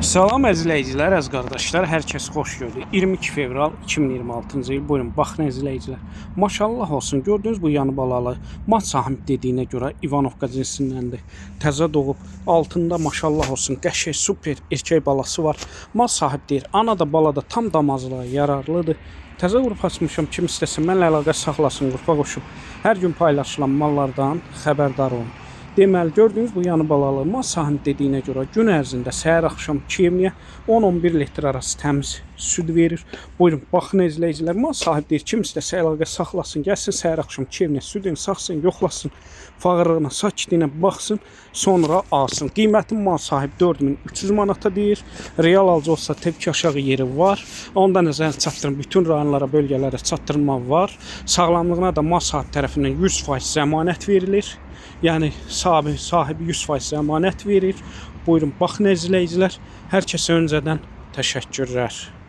Salam əzizləyicilər, əziz qardaşlar, hər kəs xoş gördük. 22 fevral 2026-cı il. Buyurun, baxın əzizləyicilər. Maşallah olsun, gördünüz bu yanı balalı. Mat sahib dediyinə görə İvanovka cinsindəndir. Təzə doğub, altında maşallah olsun, qəşəng, super erkək balası var. Mat sahib deyir, ana da bala da tam damazlığa yararlıdır. Təzə qrup açmışam, kim istəsə mənlə əlaqə saxlasın, qrupa qoşub. Hər gün paylaşılan mallardan xəbərdar olun. Deməli, gördüyünüz bu yanı balalı mal sahib dediyinə görə gün ərzində səhər-axşam kemniyə 10-11 litr arası təmiz süd verir. Buyurun, baxın izləyicilər, mal sahib deyir, kim istəsə əlaqə saxlasın, gəlsin səhər-axşam kemniyə südünü saxsın, yoxlasın, fağırlığına, sakitliyinə baxsın, sonra alsın. Qiymətin mal sahib 4300 manata deyir. Real alıcı olsa təbii aşağı yeri var. Onda nəzərə çatdırın, bütün rayonlara, bölgələrə çatdırma var. Sağlamlığına da mal sahib tərəfindən 100% zəmanət verilir. Yəni sahibi 100% zəmanət verir. Buyurun, baxın əzizləyicilər. Hər kəsə öncədən təşəkkürlər.